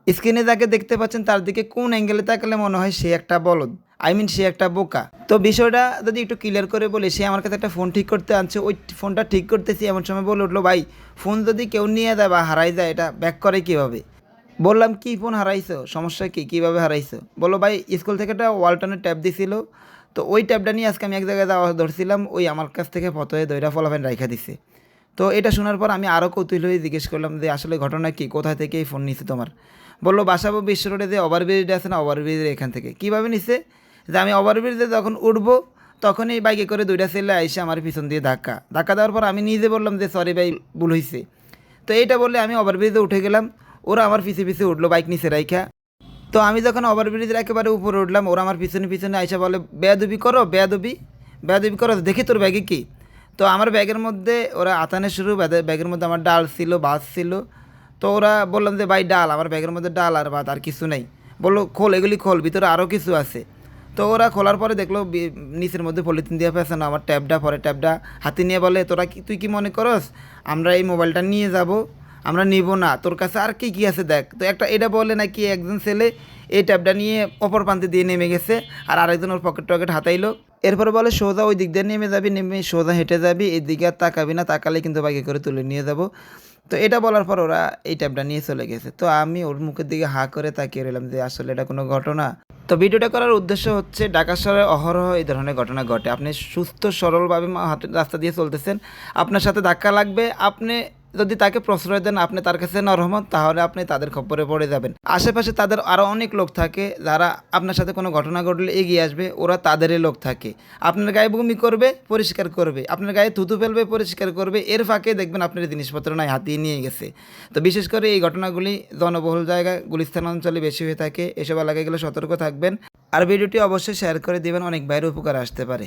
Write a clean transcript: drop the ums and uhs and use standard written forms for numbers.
স্ক্রিনে যাকে দেখতে পাচ্ছেন তার দিকে কোন অ্যাঙ্গেলে তাকালে মনে হয় সে একটা বলদ, আই মিন সে একটা বোকা। তো বিষয়টা যদি একটু ক্লিয়ার করে বলি, সে আমার কাছে একটা ফোন ঠিক করতে আনছে, ওই ফোনটা ঠিক করতেছি এমন সময় বলে উঠলো, ভাই ফোন যদি কেউ নিয়ে যায় বা হারাই যায় এটা ব্যাক করে কীভাবে? বললাম, কি ফোন হারাইছো, সমস্যা কী, কীভাবে হারাইছো? বলো, ভাই স্কুল থেকে একটা ওয়ালটনের ট্যাব দিছিল, তো ওই ট্যাবটা নিয়ে আজকে আমি এক জায়গায় যাওয়া ধরছিলাম, ওই আমার কাছ থেকে ফটো দইরা ফলাফেন রাইখা দিছে। তো এটা শোনার পর আমি আরও কৌতূহল হয়ে জিজ্ঞেস করলাম যে আসলে ঘটনা কী, কোথায় থেকে এই ফোন নিছে তোমার? বললো, বাসাবো বিশ্ব রোডে যে ওভারব্রিজটা আছে না, ওভারব্রিজের এখান থেকে। কীভাবে নিছে? যে আমি ওভারব্রিজে যখন উঠবো তখনই বাইকে করে দুইটা ছেলে আইসে আমার পিছন দিয়ে ধাক্কা ধাক্কা দেওয়ার পর আমি নিজে বললাম যে সরি ভাই, ভুল হয়েছে। তো এইটা বললে আমি ওভারব্রিজে উঠে গেলাম, ওরা আমার পিছে পিছে উঠলো বাইক নিচে রাইখা। তো আমি যখন ওভারব্রিজের একেবারে উপরে উঠলাম, ওরা আমার পিছনে পিছনে আইসা বলে, বেয়াদবি করো, বেয়াদবি বেয়াদবি করো, দেখি তোর ব্যাগে কী। তো আমার ব্যাগের মধ্যে ওরা আতানের শুরু, ব্যাগের মধ্যে আমার ডাল ছিল, ভাত ছিল। তো ওরা বললাম যে ভাই ডাল, আমার ব্যাগের মধ্যে ডাল আর ভাত, আর কিছু নেই। বললো খোল, এগুলি খোল, ভিতরে আরও কিছু আছে। তো ওরা খোলার পরে দেখলো নিচের মধ্যে পলিথিন দিয়ে ফেসানো আমার ট্যাবটা, পরে ট্যাবটা হাতে নিয়ে বলে, তোরা কি, তুই কি মনে করস আমরা এই মোবাইলটা নিয়ে যাব? আমরা নিব না, তোর কাছে আর কি কী আছে দেখ। তো একটা এটা বলে নাকি একজন ছেলে এই ট্যাবটা নিয়ে অপর প্রান্তে দিয়ে নেমে গেছে, আর আরেকজন ওর পকেট টকেট হাতাইলো। এরপরে বলে সোজা ওই দিক দিয়ে নেমে যাবি, নেমে সোজা হেঁটে যাবি, এই দিকে আর তাকাবি না, তাকালে কিন্তু বাইকে করে তুলে নিয়ে যাব। তো এটা বলার পর ওরা এই ট্যাবটা নিয়ে চলে গেছে। তো আমি ওর মুখের দিকে হাঁ করে তাকিয়ে রইলাম যে আসলে এটা কোনো ঘটনা। তো ভিডিওটা করার উদ্দেশ্য হচ্ছে, ঢাকা শহরে অহরহ এই ধরনের ঘটনা ঘটে। আপনি সুস্থ সরলভাবে রাস্তা দিয়ে চলতেছেন, আপনার সাথে ধাক্কা লাগবে, আপনি যদি তাকে প্রশ্রয় দেন, আপনি তার কাছে নরহমত, তাহলে আপনি তাদের খপ্পরে পড়ে যাবেন। আশেপাশে তাদের আরও অনেক লোক থাকে যারা আপনার সাথে কোনো ঘটনা ঘটলে এগিয়ে আসবে, ওরা তাদেরই লোক থাকে। আপনার গায়ে বমি করবে, পরিষ্কার করবে, আপনার গায়ে থুতু ফেলবে, পরিষ্কার করবে, এর ফাঁকে দেখবেন আপনার জিনিসপত্র নাই হাতিয়ে নিয়ে গেছে। তো বিশেষ করে এই ঘটনাগুলি জনবহুল জায়গায়, গুলিস্তান অঞ্চলে বেশি হয়ে থাকে। এসব এলাকায় গেলে সতর্ক থাকবেন। আর ভিডিওটি অবশ্যই শেয়ার করে দেবেন, অনেক বাইরে উপকার আসতে পারে।